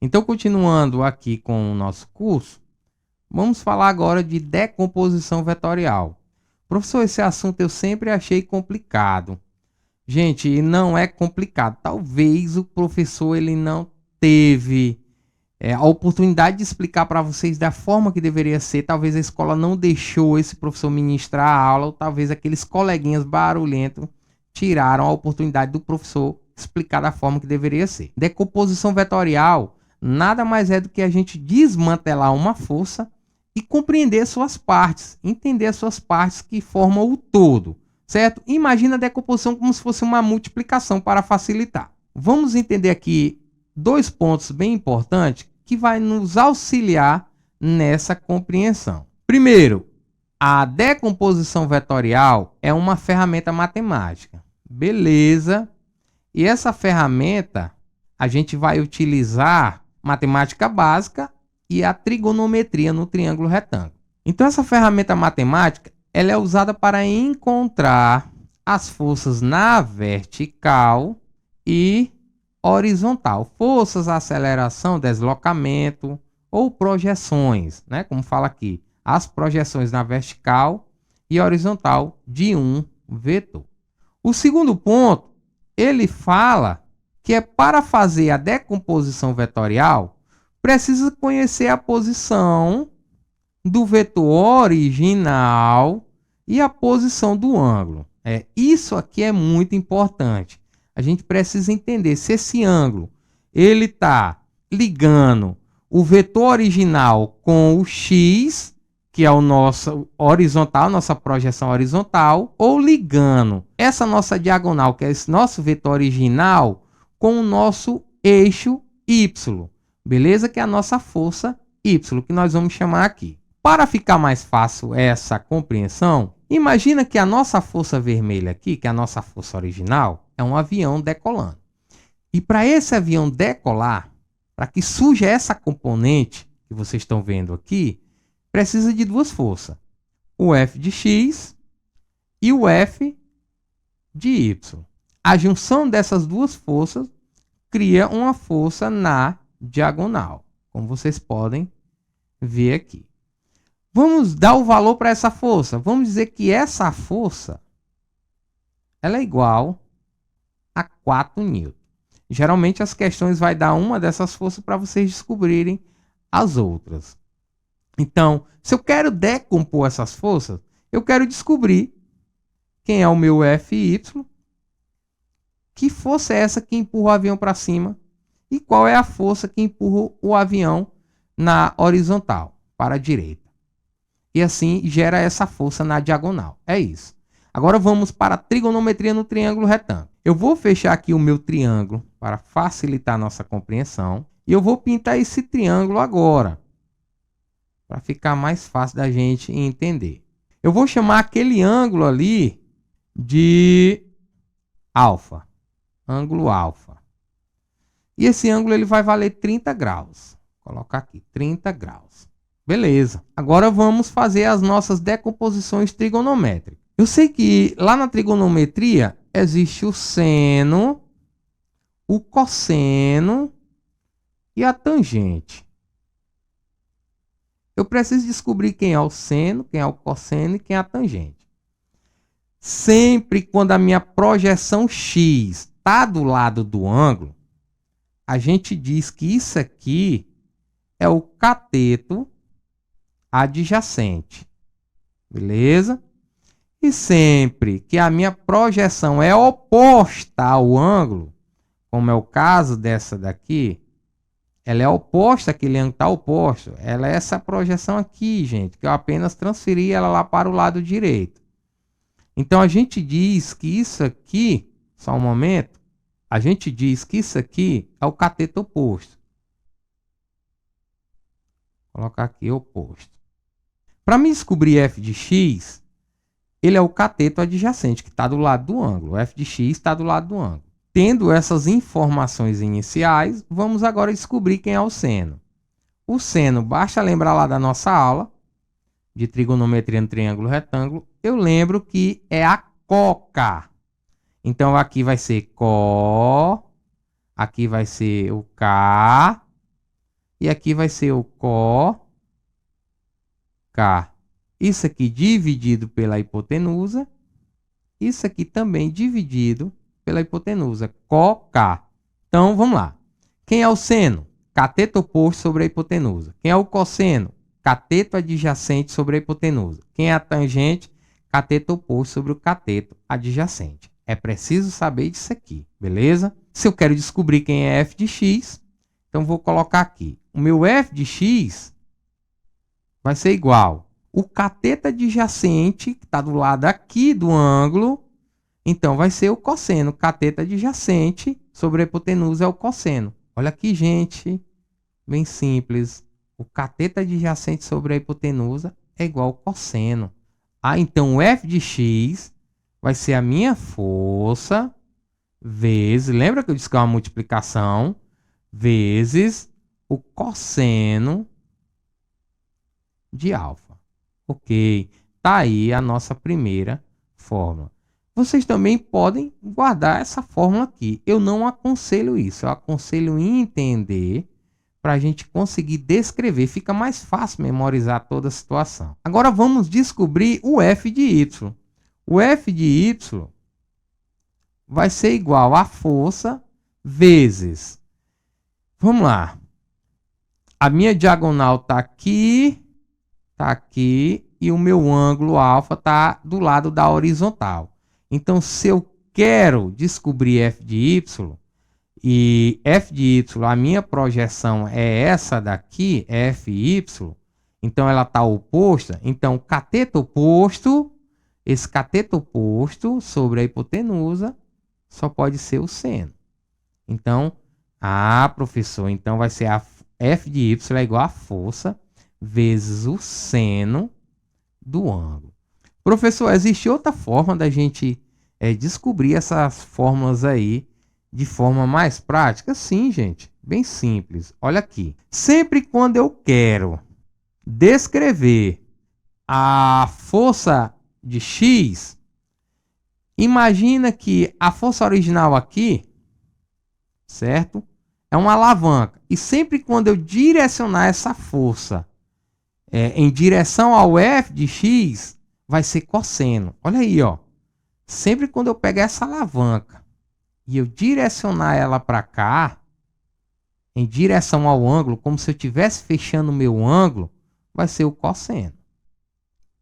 Então, continuando aqui com o nosso curso, vamos falar agora de decomposição vetorial. Professor, esse assunto eu sempre achei complicado. Gente, não é complicado. Talvez o professor ele não teve a oportunidade de explicar para vocês da forma que deveria ser. Talvez a escola não deixou esse professor ministrar a aula, ou talvez aqueles coleguinhas barulhentos tiraram a oportunidade do professor explicar da forma que deveria ser. Decomposição vetorial nada mais é do que a gente desmantelar uma força e compreender suas partes, entender as suas partes que formam o todo, certo? Imagina a decomposição como se fosse uma multiplicação para facilitar. Vamos entender aqui dois pontos bem importantes que vai nos auxiliar nessa compreensão. Primeiro, a decomposição vetorial é uma ferramenta matemática. Beleza. E essa ferramenta a gente vai utilizar matemática básica e a trigonometria no triângulo retângulo. Então essa ferramenta matemática ela é usada para encontrar as forças na vertical e horizontal. Forças, aceleração, deslocamento ou projeções, né? Como fala aqui, as projeções na vertical e horizontal de um vetor. O segundo ponto, ele fala que é para fazer a decomposição vetorial, precisa conhecer a posição do vetor original e a posição do ângulo. Isso aqui é muito importante. A gente precisa entender se esse ângulo ele está ligando o vetor original com o x, que é o nosso horizontal, nossa projeção horizontal, ou ligando essa nossa diagonal, que é esse nosso vetor original, com o nosso eixo y, beleza? Que é a nossa força y, que nós vamos chamar aqui. Para ficar mais fácil essa compreensão, imagina que a nossa força vermelha aqui, que é a nossa força original, é um avião decolando. E para esse avião decolar, para que surja essa componente que vocês estão vendo aqui, precisa de duas forças. O F de x e o F de y. A junção dessas duas forças cria uma força na diagonal, como vocês podem ver aqui. Vamos dar o valor para essa força. Vamos dizer que essa força ela é igual a 4 N. Geralmente as questões vai dar uma dessas forças para vocês descobrirem as outras. Então, se eu quero decompor essas forças, eu quero descobrir quem é o meu Fy, que força é essa que empurra o avião para cima e qual é a força que empurra o avião na horizontal, para a direita. E assim gera essa força na diagonal. É isso. Agora vamos para a trigonometria no triângulo retângulo. Eu vou fechar aqui o meu triângulo para facilitar a nossa compreensão. E eu vou pintar esse triângulo agora, para ficar mais fácil da gente entender. Eu vou chamar aquele ângulo ali de alfa. Ângulo alfa. E esse ângulo ele vai valer 30 graus. Vou colocar aqui, 30 graus. Beleza. Agora vamos fazer as nossas decomposições trigonométricas. Eu sei que lá na trigonometria existe o seno, o cosseno e a tangente. Eu preciso descobrir quem é o seno, quem é o cosseno e quem é a tangente. Sempre quando a minha projeção x está do lado do ângulo, a gente diz que isso aqui é o cateto adjacente. Beleza? E sempre que a minha projeção é oposta ao ângulo, como é o caso dessa daqui, ela é oposta, aquele ângulo está oposto. Ela é essa projeção aqui, gente, que eu apenas transferi ela lá para o lado direito. Então a gente diz que isso aqui, só um momento, a gente diz que isso aqui é o cateto oposto. Vou colocar aqui oposto. Para me descobrir f de x, ele é o cateto adjacente, que está do lado do ângulo. O f de x está do lado do ângulo. Tendo essas informações iniciais, vamos agora descobrir quem é o seno. O seno, basta lembrar lá da nossa aula de trigonometria no triângulo retângulo, eu lembro que é a coca. Então aqui vai ser có, aqui vai ser o K E aqui vai ser o COK. Isso aqui dividido pela hipotenusa. Isso aqui também dividido pela hipotenusa. COK. Então, vamos lá. Quem é o seno? Cateto oposto sobre a hipotenusa. Quem é o cosseno? Cateto adjacente sobre a hipotenusa. Quem é a tangente? Cateto oposto sobre o cateto adjacente. É preciso saber disso aqui, beleza? Se eu quero descobrir quem é f de x, então vou colocar aqui. O meu f de x vai ser igual o cateto adjacente, que está do lado aqui do ângulo, então vai ser o cosseno. Cateto adjacente sobre a hipotenusa é o cosseno. Olha aqui, gente, bem simples. O cateto adjacente sobre a hipotenusa é igual ao cosseno. Então o f de x vai ser a minha força vezes, lembra que eu disse que é uma multiplicação, vezes o cosseno de alfa. Ok, tá aí a nossa primeira fórmula. Vocês também podem guardar essa fórmula aqui. Eu não aconselho isso, eu aconselho entender para a gente conseguir descrever. Fica mais fácil memorizar toda a situação. Agora vamos descobrir o f de y. O f de y vai ser igual a força vezes... Vamos lá. A minha diagonal está aqui e o meu ângulo alfa está do lado da horizontal. Então, se eu quero descobrir f de y, e f de y, a minha projeção é essa daqui, fy, então ela está oposta. Então, cateto oposto, esse cateto oposto sobre a hipotenusa só pode ser o seno. Então, professor, então vai ser a f de y é igual a força vezes o seno do ângulo. Professor, existe outra forma da gente descobrir essas fórmulas aí de forma mais prática? Sim, gente, bem simples. Olha aqui. Sempre quando eu quero descrever a força de x, imagina que a força original aqui, certo? É uma alavanca. E sempre quando eu direcionar essa força em direção ao f de x, vai ser cosseno. Olha aí, ó. Sempre quando eu pegar essa alavanca e eu direcionar ela para cá, em direção ao ângulo, como se eu estivesse fechando o meu ângulo, vai ser o cosseno.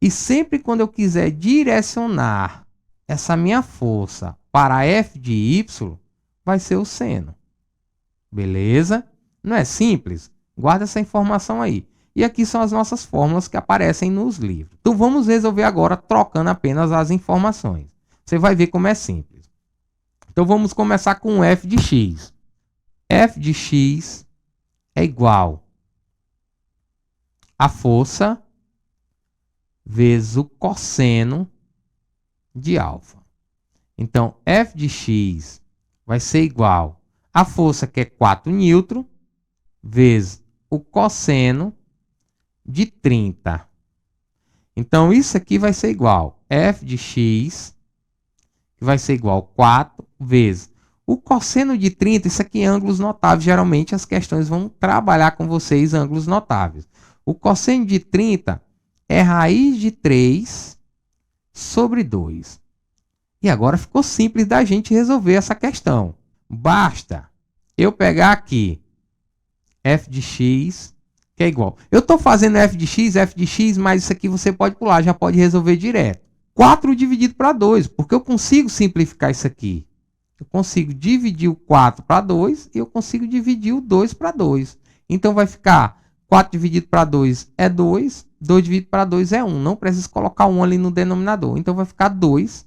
E sempre quando eu quiser direcionar essa minha força para f de y, vai ser o seno. Beleza? Não é simples? Guarda essa informação aí. E aqui são as nossas fórmulas que aparecem nos livros. Então vamos resolver agora trocando apenas as informações. Você vai ver como é simples. Então vamos começar com f de x. F de x é igual a força vezes o cosseno de alfa. Então f de x vai ser igual a força, que é 4 newton, vezes o cosseno de 30. Então, isso aqui vai ser igual f de x, que vai ser igual a 4 vezes o cosseno de 30. Isso aqui é ângulos notáveis. Geralmente, as questões vão trabalhar com vocês ângulos notáveis. O cosseno de 30 é raiz de 3 sobre 2. E agora ficou simples da gente resolver essa questão. Basta eu pegar aqui f de x, que é igual. Eu estou fazendo f de x, mas isso aqui você pode pular, já pode resolver direto. 4 dividido para 2, porque eu consigo simplificar isso aqui. Eu consigo dividir o 4 para 2 e eu consigo dividir o 2 para 2. Então vai ficar 4 dividido para 2 é 2, 2 dividido para 2 é 1. Não precisa colocar 1 ali no denominador. Então vai ficar 2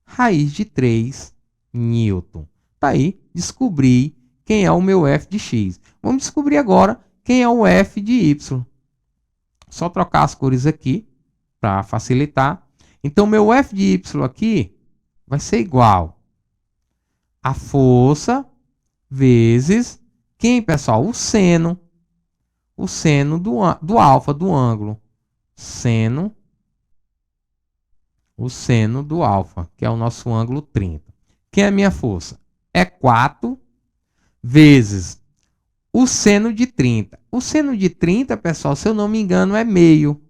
raiz de 3 newton. Tá aí, descobri quem é o meu f de x. Vamos descobrir agora quem é o f de y. Só trocar as cores aqui para facilitar. Então, meu f de y aqui vai ser igual a força vezes quem, pessoal? O seno do alfa, do ângulo. O seno do alfa, que é o nosso ângulo 30. Quem é a minha força? É 4 vezes o seno de 30. O seno de 30, pessoal, se eu não me engano, é meio.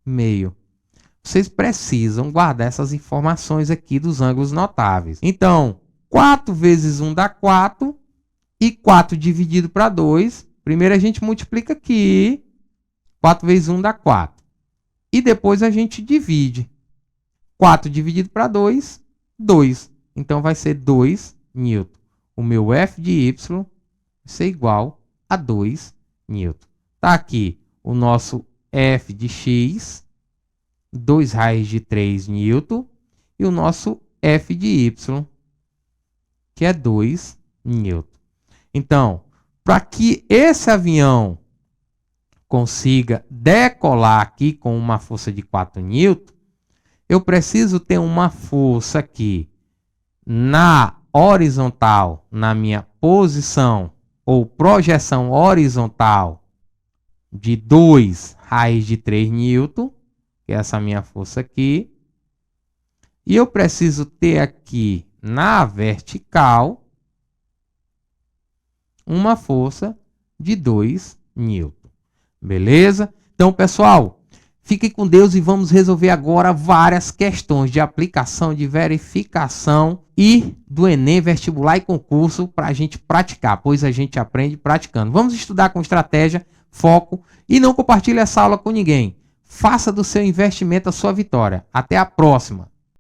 Meio. Vocês precisam guardar essas informações aqui dos ângulos notáveis. Então, 4 vezes 1 dá 4. E 4 dividido para 2. Primeiro a gente multiplica aqui. 4 vezes 1 dá 4. E depois a gente divide. 4 dividido para 2, 2. Então vai ser 2 newton. O meu F de Y vai ser igual a 2 newton. Está aqui o nosso F de X, 2 raiz de 3 newton. E o nosso F de Y, que é 2 newton. Então, para que esse avião consiga decolar aqui com uma força de 4 newton, eu preciso ter uma força aqui na horizontal, na minha posição ou projeção horizontal de 2 raiz de 3 newton, que é essa minha força aqui. E eu preciso ter aqui na vertical uma força de 2 newton. Beleza? Então, pessoal, fiquem com Deus e vamos resolver agora várias questões de aplicação, de verificação e do Enem, vestibular e concurso para a gente praticar, pois a gente aprende praticando. Vamos estudar com estratégia, foco e não compartilhe essa aula com ninguém. Faça do seu investimento a sua vitória. Até a próxima!